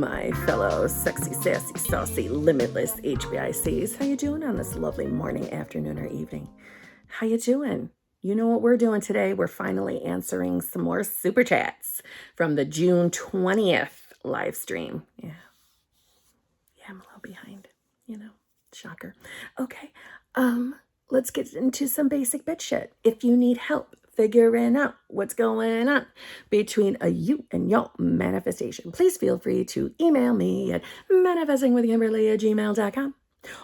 my fellow sexy, sassy, saucy, limitless HBICs. How you doing on this lovely morning, afternoon, or evening? How you doing? You know what we're doing today? We're finally answering some more super chats from the June 20th live stream. Yeah, I'm a little behind, shocker. Okay, let's get into some basic bitch shit. If you need help figuring out what's going on between you and your manifestation, please feel free to email me at manifestingwithkimberly@gmail.com.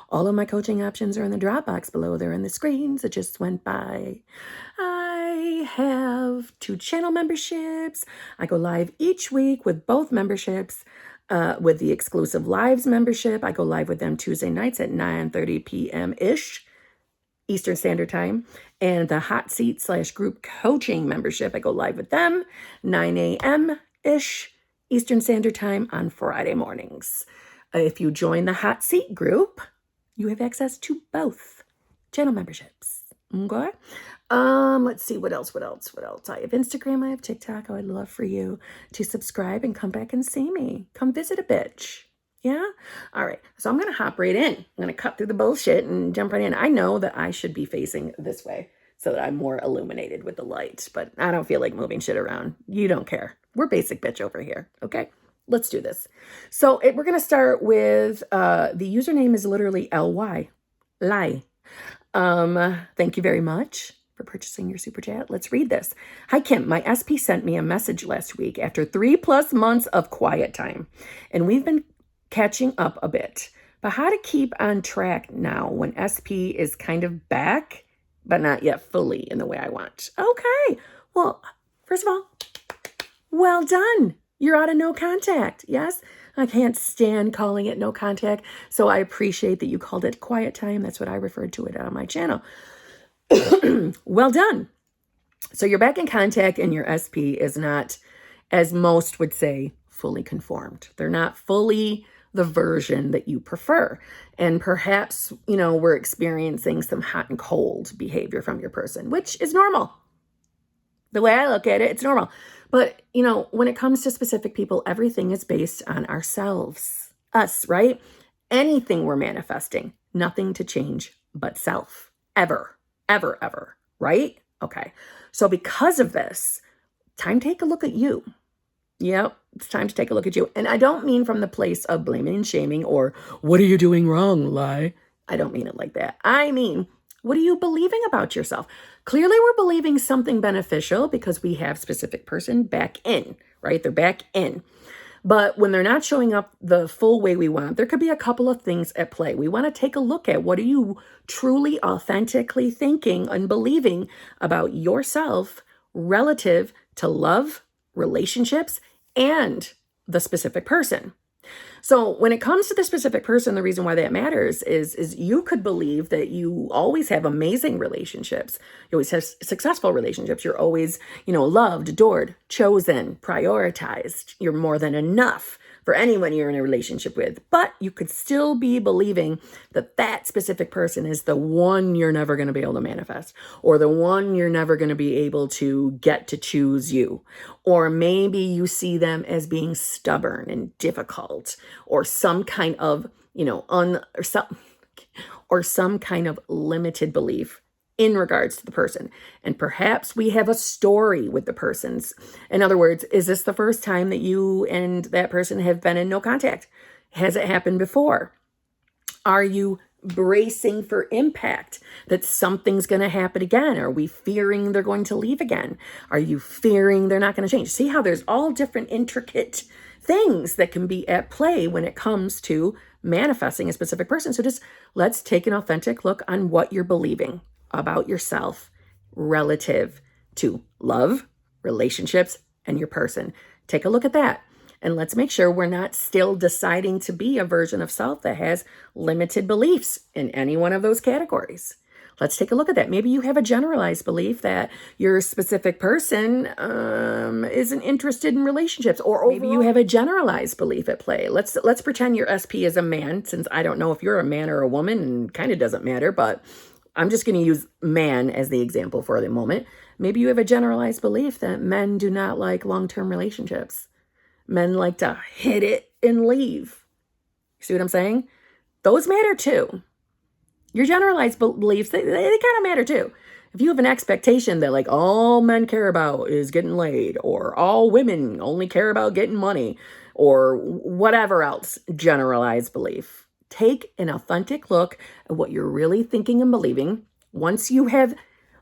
All of my coaching options are in the Dropbox below. They're in the screens that just went by. I have 2 channel memberships. I go live each week with both memberships. With the exclusive lives membership, I go live with them Tuesday nights at 9:30 p.m.-ish. Eastern Standard Time. And the hot seat / group coaching membership, I go live with them 9 a.m.-ish Eastern Standard Time on Friday mornings. If you join the hot seat group, you have access to both channel memberships. Okay. Let's see what else. I have Instagram, I have TikTok. I'd love for you to subscribe and come back and see me. Come visit a bitch. Yeah? All right. So I'm going to hop right in. I'm going to cut through the bullshit and jump right in. I know that I should be facing this way so that I'm more illuminated with the light, but I don't feel like moving shit around. You don't care. We're basic bitch over here. Okay? Let's do this. So we're going to start with, the username is literally LY. Lie. Thank you very much for purchasing your super chat. Let's read this. Hi, Kim. My SP sent me a message last week after 3+ months of quiet time, and we've been catching up a bit, but how to keep on track now when SP is kind of back, but not yet fully in the way I want. Okay. Well, first of all, well done. You're out of no contact. Yes. I can't stand calling it no contact. So I appreciate that you called it quiet time. That's what I referred to it on my channel. Well done. So you're back in contact and your SP is not, as most would say, fully conformed. They're not fully the version that you prefer. And perhaps, we're experiencing some hot and cold behavior from your person, which is normal. The way I look at it, it's normal. But, when it comes to specific people, everything is based on ourselves, us, right? Anything we're manifesting, nothing to change but self, ever, ever, ever, right? Okay. So because of this, time to take a look at you. Yep, it's time to take a look at you. And I don't mean from the place of blaming and shaming or what are you doing wrong, lie? I don't mean it like that. I mean, what are you believing about yourself? Clearly, we're believing something beneficial because we have specific person back in, right? They're back in. But when they're not showing up the full way we want, there could be a couple of things at play. We want to take a look at what are you truly, authentically thinking and believing about yourself relative to love, relationships, and the specific person. So when it comes to the specific person, the reason why that matters is you could believe that you always have amazing relationships. You always have successful relationships. You're always, loved, adored, chosen, prioritized. You're more than enough for anyone you're in a relationship with. But you could still be believing that that specific person is the one you're never going to be able to manifest, or the one you're never going to be able to get to choose you. Or maybe you see them as being stubborn and difficult, or some kind of, or some kind of limited belief in regards to the person. And perhaps we have a story with the persons. In other words, is this the first time that you and that person have been in no contact? Has it happened before? Are you bracing for impact that something's going to happen again? Are we fearing they're going to leave again? Are you fearing they're not going to change? See how there's all different intricate things that can be at play when it comes to manifesting a specific person. So just let's take an authentic look on what you're believing about yourself relative to love, relationships, and your person. Take a look at that. And let's make sure we're not still deciding to be a version of self that has limited beliefs in any one of those categories. Let's take a look at that. Maybe you have a generalized belief that your specific person isn't interested in relationships, or maybe you have a generalized belief at play. Let's pretend your SP is a man, since I don't know if you're a man or a woman, and kind of doesn't matter, but I'm just going to use man as the example for the moment. Maybe you have a generalized belief that men do not like long-term relationships. Men like to hit it and leave. You see what I'm saying? Those matter too. Your generalized beliefs, they kind of matter too. If you have an expectation that like all men care about is getting laid, or all women only care about getting money, or whatever else generalized belief, take an authentic look at what you're really thinking and believing. Once you have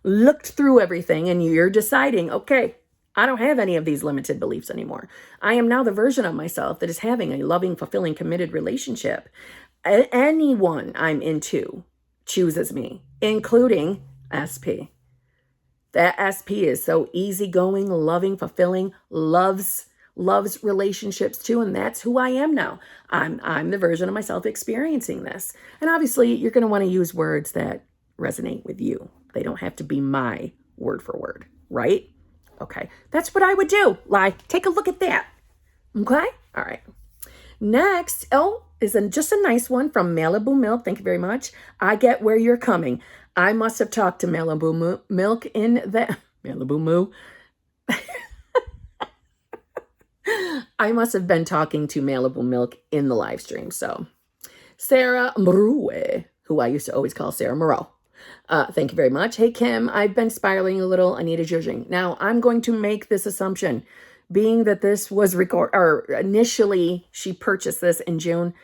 looked through everything and you're deciding, okay, I don't have any of these limited beliefs anymore. I am now the version of myself that is having a loving, fulfilling, committed relationship. Anyone I'm into chooses me, including SP. That SP is so easygoing, loving, fulfilling, loves relationships too, and that's who I am now. I'm the version of myself experiencing this. And obviously, you're going to want to use words that resonate with you. They don't have to be my word for word, right? Okay, that's what I would do. Take a look at that. Okay? All right. Next, is just a nice one from Malibu Milk. Thank you very much. I get where you're coming. I must have talked to Malibu Milk in that. Malibu Moo. I must have been talking to Malibu Milk in the live stream. So, Sarah Mrue, who I used to always call Sarah Moreau. Thank you very much. Hey, Kim, I've been spiraling a little. I need a judging. Now, I'm going to make this assumption. Being that this was initially she purchased this in June,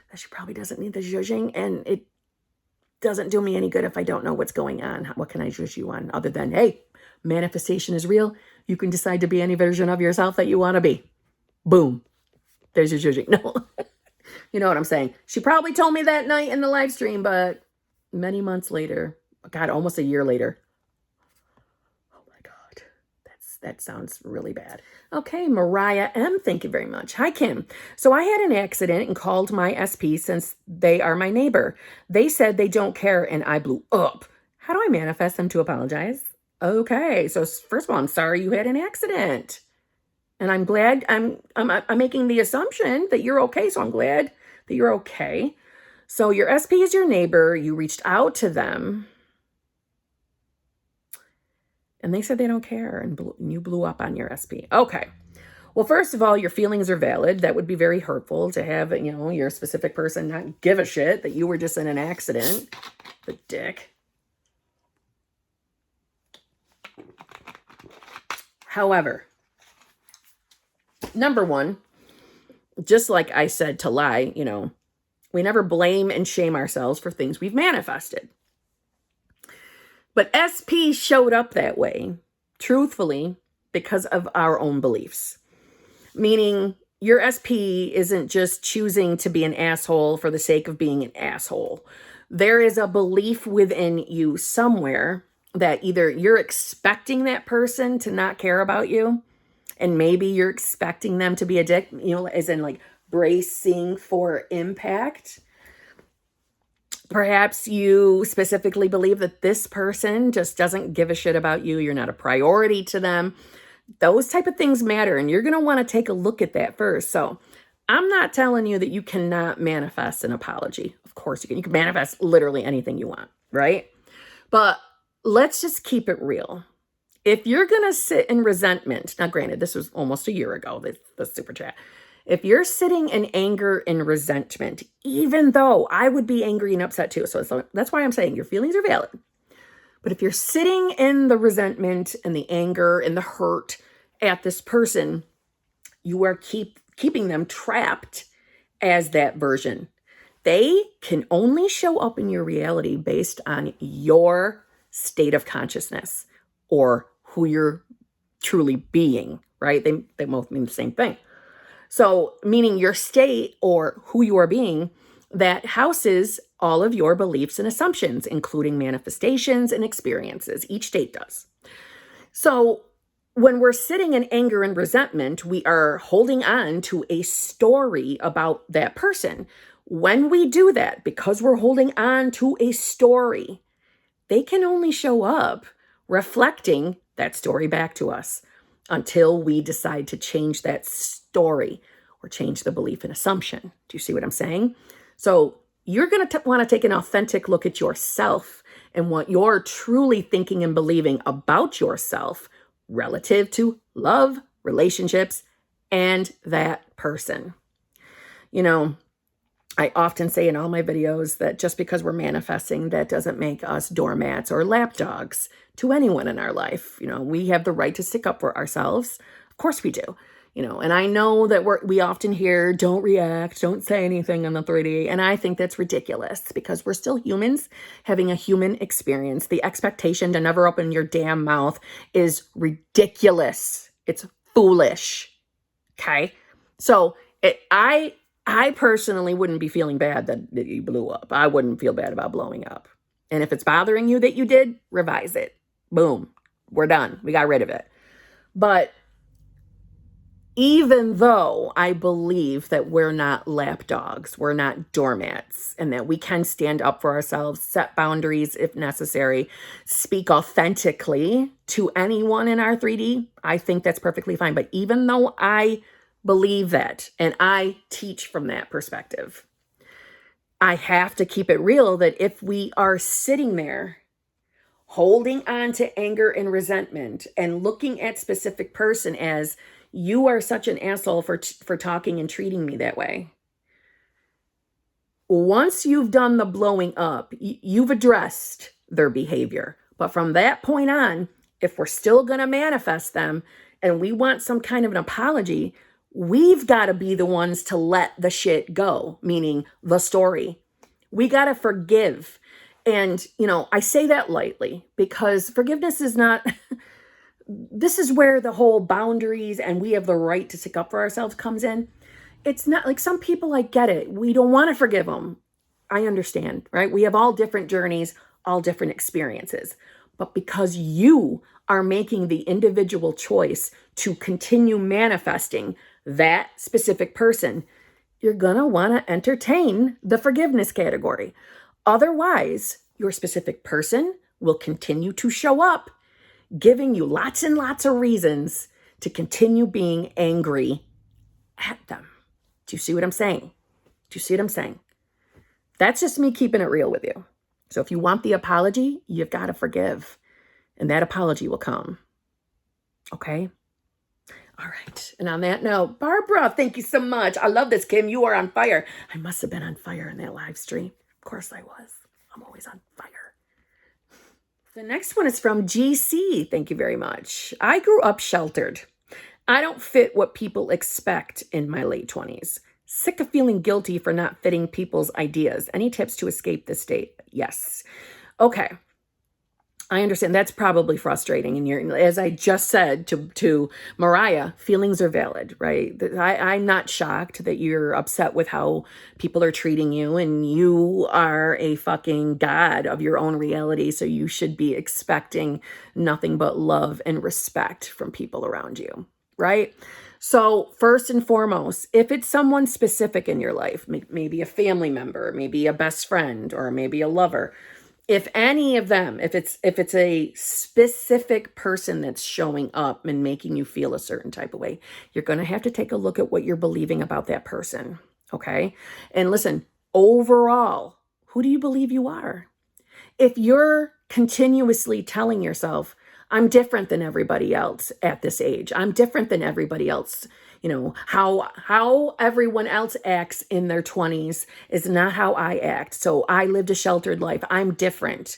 that she probably doesn't need the judging, and it doesn't do me any good if I don't know what's going on. What can I judge you on other than, hey, manifestation is real. You can decide to be any version of yourself that you want to be. Boom. There's your judging. No, you know what I'm saying. She probably told me that night in the live stream, but many months later, God, almost a year later. That sounds really bad. Okay, Mariah M., thank you very much. Hi, Kim. So I had an accident and called my SP since they are my neighbor. They said they don't care and I blew up. How do I manifest them to apologize? Okay, so first of all, I'm sorry you had an accident. And I'm glad, I'm making the assumption that you're okay, so I'm glad that you're okay. So your SP is your neighbor. You reached out to them. And they said they don't care, and you blew up on your SP. Okay. Well, first of all, your feelings are valid. That would be very hurtful to have, your specific person not give a shit that you were just in an accident. The dick. However, number one, just like I said to lie, we never blame and shame ourselves for things we've manifested. But SP showed up that way, truthfully, because of our own beliefs. Meaning, your SP isn't just choosing to be an asshole for the sake of being an asshole. There is a belief within you somewhere that either you're expecting that person to not care about you, and maybe you're expecting them to be a dick, as in like bracing for impact. Perhaps you specifically believe that this person just doesn't give a shit about you. You're not a priority to them. Those type of things matter, and you're going to want to take a look at that first. So I'm not telling you that you cannot manifest an apology. Of course you can. You can manifest literally anything you want, right? But let's just keep it real. If you're going to sit in resentment, now granted, this was almost a year ago, the super chat. If you're sitting in anger and resentment, even though I would be angry and upset too, so that's why I'm saying your feelings are valid. But if you're sitting in the resentment and the anger and the hurt at this person, you are keeping them trapped as that version. They can only show up in your reality based on your state of consciousness or who you're truly being, right? They both mean the same thing. So meaning your state or who you are being that houses all of your beliefs and assumptions, including manifestations and experiences. Each state does. So when we're sitting in anger and resentment, we are holding on to a story about that person. When we do that, because we're holding on to a story, they can only show up reflecting that story back to us until we decide to change that story or change the belief and assumption. Do you see what I'm saying? So you're going to want to take an authentic look at yourself and what you're truly thinking and believing about yourself relative to love, relationships, and that person. You know, I often say in all my videos that just because we're manifesting, that doesn't make us doormats or lapdogs to anyone in our life. You know, we have the right to stick up for ourselves. Of course we do. You know, and I know that we often hear, don't react, don't say anything in the 3D. And I think that's ridiculous because we're still humans having a human experience. The expectation to never open your damn mouth is ridiculous. It's foolish. Okay. So I personally wouldn't be feeling bad that you blew up. I wouldn't feel bad about blowing up. And if it's bothering you that you did, revise it. Boom. We're done. We got rid of it. But even though I believe that we're not lapdogs, we're not doormats, and that we can stand up for ourselves, set boundaries if necessary, speak authentically to anyone in our 3D, I think that's perfectly fine. But even though I believe that and I teach from that perspective, I have to keep it real that if we are sitting there holding on to anger and resentment and looking at specific person as, you are such an asshole for talking and treating me that way. Once you've done the blowing up, you've addressed their behavior. But from that point on, if we're still going to manifest them and we want some kind of an apology, we've got to be the ones to let the shit go, meaning the story. We got to forgive. And, you know, I say that lightly because forgiveness is not... This is where the whole boundaries and we have the right to stick up for ourselves comes in. It's not like some people, I get it. We don't want to forgive them. I understand, right? We have all different journeys, all different experiences. But because you are making the individual choice to continue manifesting that specific person, you're going to want to entertain the forgiveness category. Otherwise, your specific person will continue to show up, giving you lots and lots of reasons to continue being angry at them. Do you see what I'm saying? Do you see what I'm saying? That's just me keeping it real with you. So if you want the apology, you've got to forgive. And that apology will come. Okay? All right. And on that note, Barbara, thank you so much. I love this, Kim. You are on fire. I must have been on fire in that live stream. Of course I was. I'm always on fire. The next one is from GC. Thank you very much. I grew up sheltered. I don't fit what people expect in my late 20s. Sick of feeling guilty for not fitting people's ideas. Any tips to escape this state? Yes. Okay. I understand that's probably frustrating. And as I just said to Mariah, feelings are valid, right? I'm not shocked that you're upset with how people are treating you, and you are a fucking god of your own reality. So you should be expecting nothing but love and respect from people around you, right? So first and foremost, if it's someone specific in your life, maybe a family member, maybe a best friend, or maybe a lover, if any of them, if it's a specific person that's showing up and making you feel a certain type of way, you're going to have to take a look at what you're believing about that person. Okay. And listen, overall, who do you believe you are? If you're continuously telling yourself, I'm different than everybody else at this age, I'm different than everybody else, you know, how everyone else acts in their 20s is not how I act. So I lived a sheltered life. I'm different,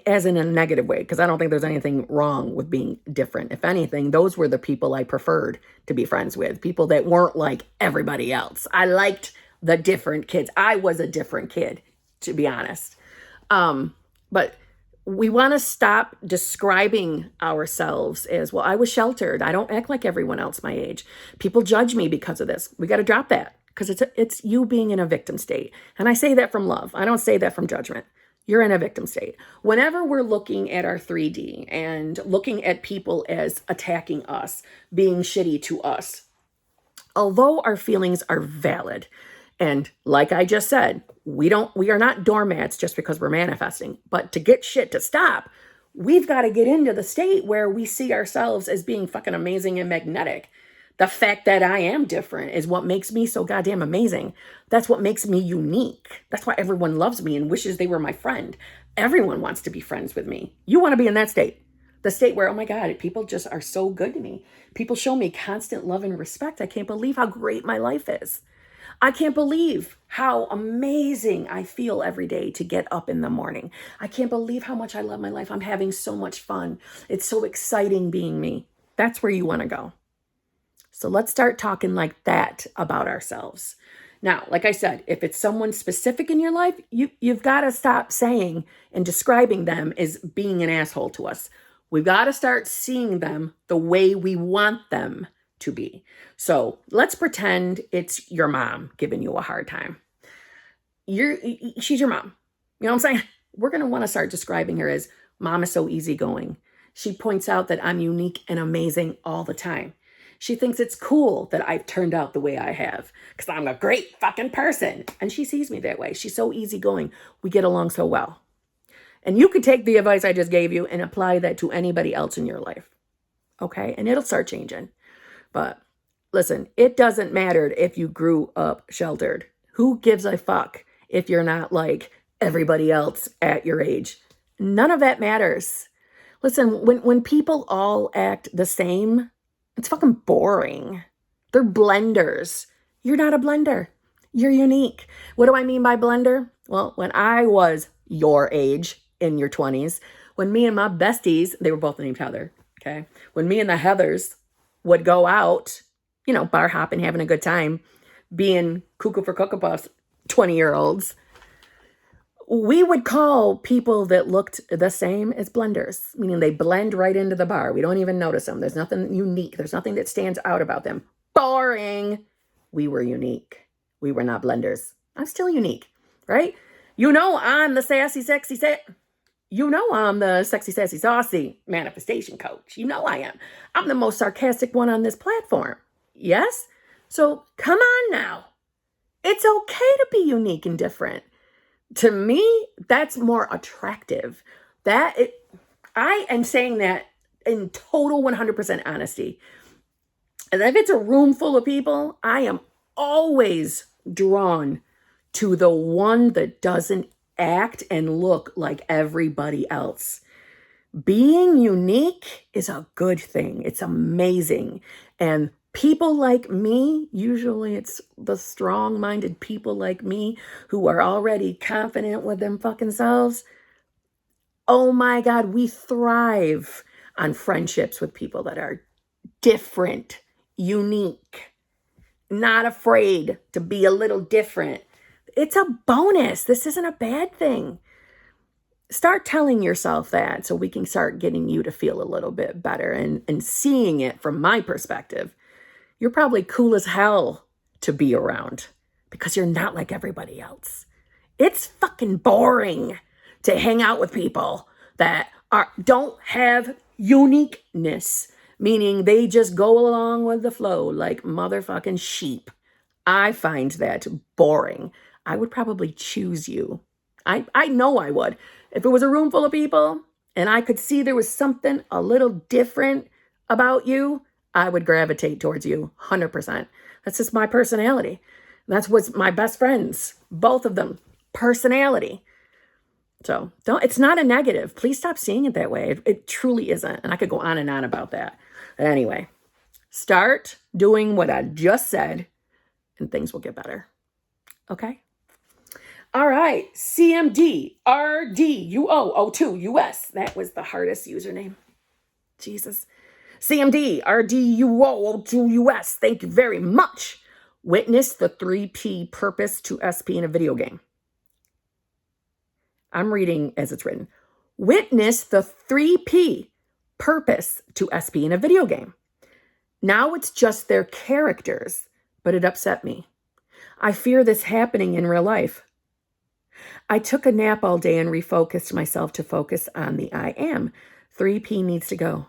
as in a negative way, because I don't think there's anything wrong with being different. If anything, those were the people I preferred to be friends with, people that weren't like everybody else. I liked the different kids. I was a different kid, to be honest. But we want to stop describing ourselves as, well, I was sheltered. I don't act like everyone else my age. People judge me because of this. We got to drop that, because it's you being in a victim state. And I say that from love. I don't say that from judgment. You're in a victim state. Whenever we're looking at our 3D and looking at people as attacking us, being shitty to us, although our feelings are valid, and like I just said, we are not doormats just because we're manifesting. But to get shit to stop, we've got to get into the state where we see ourselves as being fucking amazing and magnetic. The fact that I am different is what makes me so goddamn amazing. That's what makes me unique. That's why everyone loves me and wishes they were my friend. Everyone wants to be friends with me. You want to be in that state. The state where, oh my God, people just are so good to me. People show me constant love and respect. I can't believe how great my life is. I can't believe how amazing I feel every day to get up in the morning. I can't believe how much I love my life. I'm having so much fun. It's so exciting being me. That's where you want to go. So let's start talking like that about ourselves. Now, like I said, if it's someone specific in your life, you've got to stop saying and describing them as being an asshole to us. We've got to start seeing them the way we want them to be. So let's pretend it's your mom giving you a hard time. She's your mom. You know what I'm saying? We're going to want to start describing her as mom is so easygoing. She points out that I'm unique and amazing all the time. She thinks it's cool that I've turned out the way I have because I'm a great fucking person. And she sees me that way. She's so easygoing. We get along so well. And you could take the advice I just gave you and apply that to anybody else in your life. Okay? And it'll start changing. But listen, it doesn't matter if you grew up sheltered. Who gives a fuck if you're not like everybody else at your age? None of that matters. Listen, when people all act the same, it's fucking boring. They're blenders. You're not a blender. You're unique. What do I mean by blender? Well, when I was your age, in your 20s, when me and my besties, they were both named Heather, okay? When me and the Heathers would go out, bar hopping, having a good time, being cuckoo for Cocoa Puffs, 20-year-olds, we would call people that looked the same as blenders, meaning they blend right into the bar. We don't even notice them. There's nothing unique. There's nothing that stands out about them. Boring. We were unique. We were not blenders. I'm still unique, right? I'm the sassy, sexy, I'm the sexy, sassy, saucy manifestation coach. I am. I'm the most sarcastic one on this platform. Yes? So come on now. It's okay to be unique and different. To me, that's more attractive. I am saying that in total 100% honesty. And if it's a room full of people, I am always drawn to the one that doesn't act and look like everybody else. Being unique is a good thing. It's amazing. And people like me, usually it's the strong-minded people like me who are already confident with them fucking selves. Oh my God, we thrive on friendships with people that are different, unique, not afraid to be a little different. It's a bonus. This isn't a bad thing. Start telling yourself that so we can start getting you to feel a little bit better and seeing it from my perspective. You're probably cool as hell to be around because you're not like everybody else. It's fucking boring to hang out with people that don't have uniqueness, meaning they just go along with the flow like motherfucking sheep. I find that boring. I would probably choose you. I know I would. If it was a room full of people and I could see there was something a little different about you, I would gravitate towards you 100%. That's just my personality. That's what's my best friends, both of them, personality. So it's not a negative. Please stop seeing it that way. It truly isn't. And I could go on and on about that. But anyway, start doing what I just said and things will get better. Okay? All right. CMDRDUO02US. That was the hardest username. Jesus. CMDRDUO02US. Thank you very much. Witness the 3P purpose to SP in a video game. I'm reading as it's written. Witness the 3P purpose to SP in a video game. Now it's just their characters, but it upset me. I fear this happening in real life. I took a nap all day and refocused myself to focus on the I am. 3P needs to go.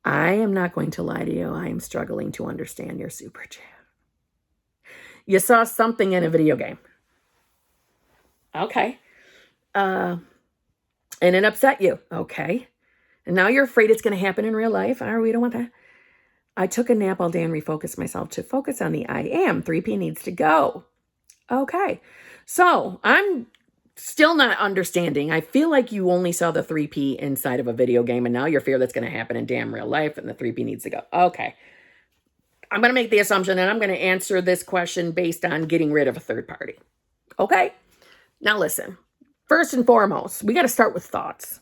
I am not going to lie to you. I am struggling to understand your super chat. You saw something in a video game. Okay. And it upset you. Okay. And now you're afraid it's going to happen in real life. We don't want that. I took a nap all day and refocused myself to focus on the I am. 3P needs to go. Okay. So I'm still not understanding. I feel like you only saw the 3P inside of a video game, and now you fear that's going to happen in damn real life, and the 3P needs to go. Okay. I'm going to make the assumption, and I'm going to answer this question based on getting rid of a third party. Okay? Now listen. First and foremost, we got to start with thoughts.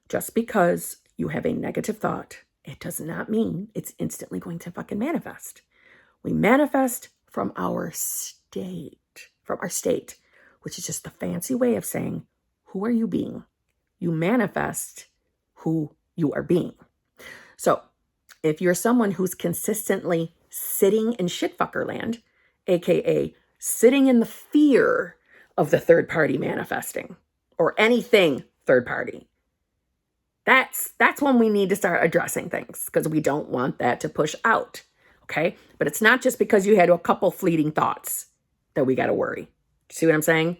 Just because you have a negative thought, it does not mean it's instantly going to fucking manifest. We manifest from our state, which is just the fancy way of saying, who are you being? You manifest who you are being. So if you're someone who's consistently sitting in shitfucker land, aka sitting in the fear of the third party manifesting or anything third party, that's when we need to start addressing things, because we don't want that to push out. Okay? But it's not just because you had a couple fleeting thoughts that we got to worry. See what I'm saying?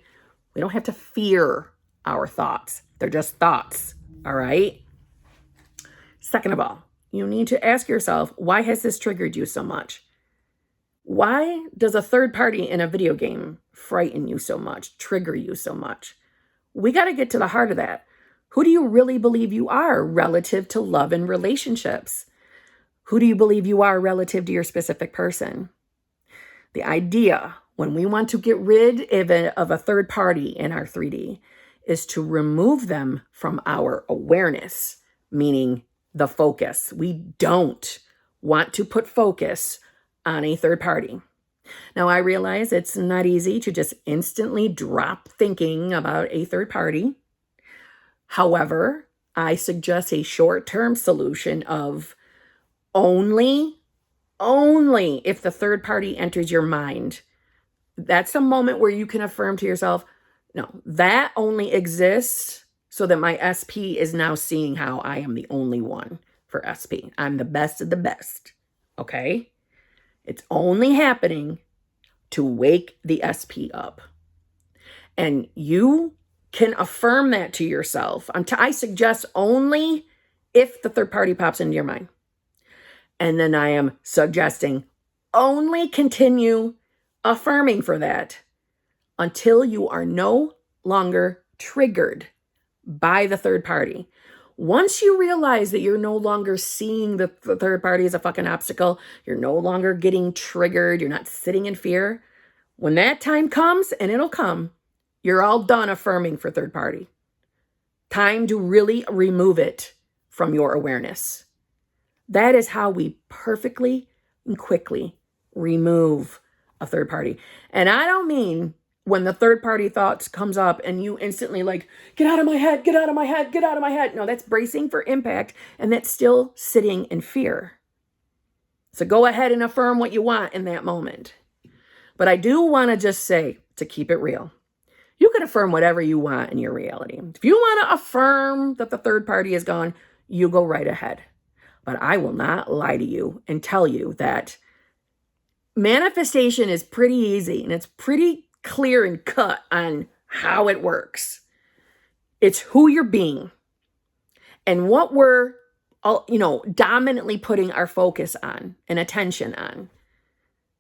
We don't have to fear our thoughts. They're just thoughts. All right? Second of all, you need to ask yourself, why has this triggered you so much? Why does a third party in a video game frighten you so much, trigger you so much? We got to get to the heart of that. Who do you really believe you are relative to love and relationships? Who do you believe you are relative to your specific person? The idea, when we want to get rid of a third party in our 3D, is to remove them from our awareness, meaning the focus. We don't want to put focus on a third party. Now, I realize it's not easy to just instantly drop thinking about a third party. However, I suggest a short-term solution of only if the third party enters your mind. That's a moment where you can affirm to yourself, no, that only exists so that my SP is now seeing how I am the only one for SP. I'm the best of the best. Okay? It's only happening to wake the SP up. And you can affirm that to yourself. I suggest only if the third party pops into your mind. And then I am suggesting only continue affirming for that until you are no longer triggered by the third party. Once you realize that you're no longer seeing the third party as a fucking obstacle, you're no longer getting triggered, you're not sitting in fear, when that time comes, and it'll come, you're all done affirming for third party. Time to really remove it from your awareness. That is how we perfectly and quickly remove a third party. And I don't mean when the third party thoughts comes up and you instantly like, get out of my head, get out of my head, get out of my head. No, that's bracing for impact, and that's still sitting in fear. So go ahead and affirm what you want in that moment. But I do want to just say, to keep it real, you can affirm whatever you want in your reality. If you want to affirm that the third party is gone, you go right ahead. But I will not lie to you and tell you that manifestation is pretty easy, and it's pretty clear and cut on how it works. It's who you're being and what we're dominantly putting our focus on and attention on.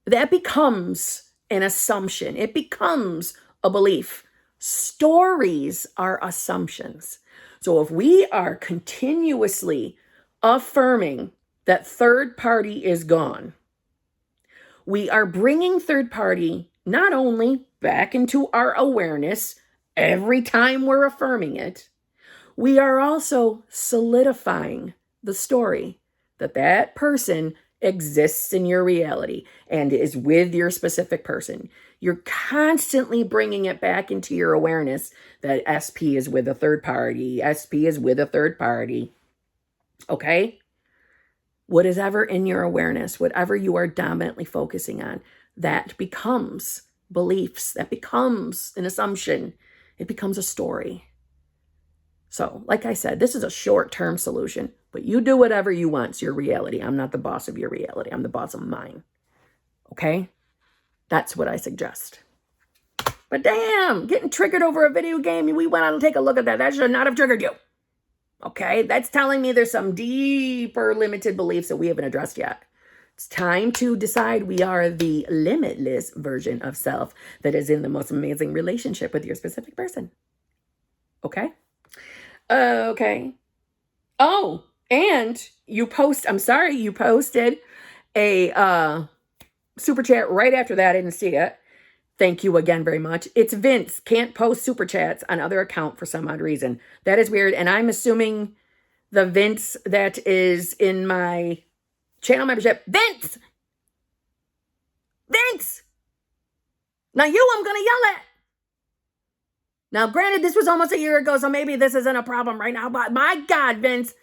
That becomes an assumption. It becomes a belief. Stories are assumptions. So if we are continuously affirming that third party is gone, we are bringing third party not only back into our awareness every time we're affirming it, we are also solidifying the story that that person exists in your reality and is with your specific person. You're constantly bringing it back into your awareness that SP is with a third party, SP is with a third party. Okay? What is ever in your awareness, whatever you are dominantly focusing on, that becomes beliefs, that becomes an assumption, it becomes a story. So, like I said, this is a short-term solution, but you do whatever you want. It's your reality. I'm not the boss of your reality. I'm the boss of mine. Okay? That's what I suggest. But damn, getting triggered over a video game, we went on to take a look at that. That should not have triggered you. Okay? That's telling me there's some deeper limited beliefs that we haven't addressed yet. It's time to decide we are the limitless version of self that is in the most amazing relationship with your specific person. Okay? Okay. Oh, and you posted a super chat right after that. I didn't see it. Thank you again very much. It's Vince. Can't post super chats on other account for some odd reason. That is weird. And I'm assuming the Vince that is in my channel membership. Vince! Vince! Now you I'm going to yell at. Now, granted, this was almost a year ago, so maybe this isn't a problem right now. But my God, Vince.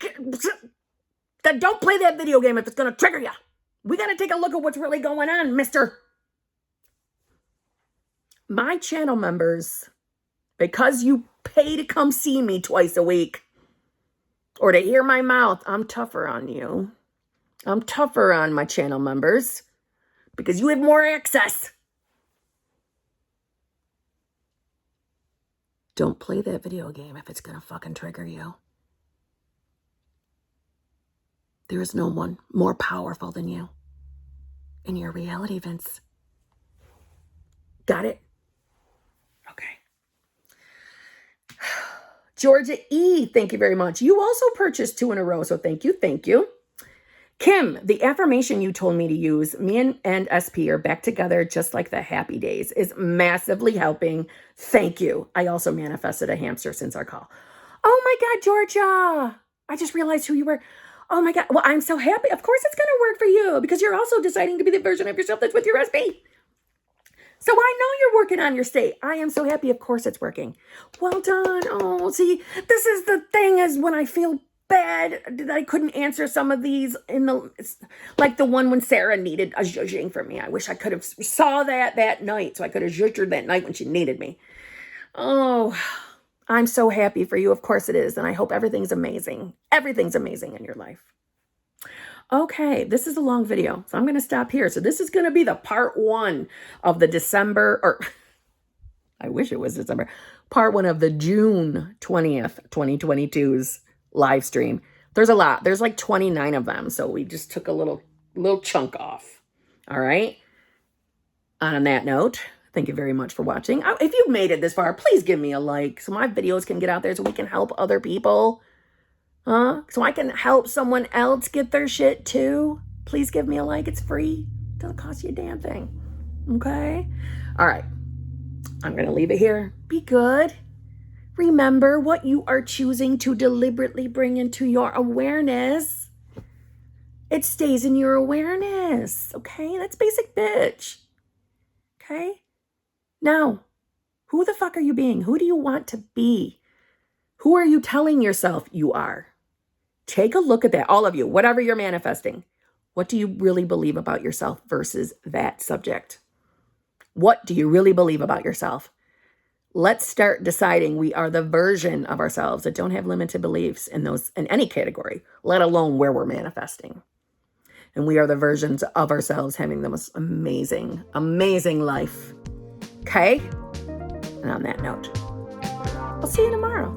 Don't play that video game if it's going to trigger you. We got to take a look at what's really going on, mister. My channel members, because you pay to come see me twice a week or to hear my mouth, I'm tougher on you. I'm tougher on my channel members because you have more access. Don't play that video game if it's going to fucking trigger you. There is no one more powerful than you in your reality, Vince. Got it? Okay. Georgia E., thank you very much. You also purchased 2 in a row, so thank you, thank you. Kim, the affirmation you told me to use, me and SP are back together just like the happy days, is massively helping. Thank you. I also manifested a hamster since our call. Oh my God, Georgia. I just realized who you were. Oh my God. Well, I'm so happy. Of course it's going to work for you because you're also deciding to be the version of yourself that's with your SP. So I know you're working on your state. I am so happy. Of course it's working. Well done. Oh, see, this is the thing is when I feel bad that I couldn't answer some of these like the one when Sarah needed a zhuzhing from me. I wish I could have saw that night so I could have zhuzhed her that night when she needed me. Oh, I'm so happy for you. Of course it is. And I hope everything's amazing. Everything's amazing in your life. Okay, this is a long video, so I'm going to stop here. So this is going to be the part 1 of the December, or I wish it was December, part 1 of the June 20th, 2022's live stream. There's a lot. There's like 29 of them, so we just took a little chunk off. All right? On that note, thank you very much for watching. If you've made it this far, please give me a like so my videos can get out there so we can help other people. So I can help someone else get their shit too. Please give me a like. It's free. It doesn't cost you a damn thing. Okay? All right. I'm going to leave it here. Be good. Remember what you are choosing to deliberately bring into your awareness. It stays in your awareness. Okay? That's basic bitch. Okay? Now, who the fuck are you being? Who do you want to be? Who are you telling yourself you are? Take a look at that, all of you, whatever you're manifesting. What do you really believe about yourself versus that subject? What do you really believe about yourself? Let's start deciding we are the version of ourselves that don't have limited beliefs in any category, let alone where we're manifesting. And we are the versions of ourselves having the most amazing, amazing life. Okay? And on that note, I'll see you tomorrow.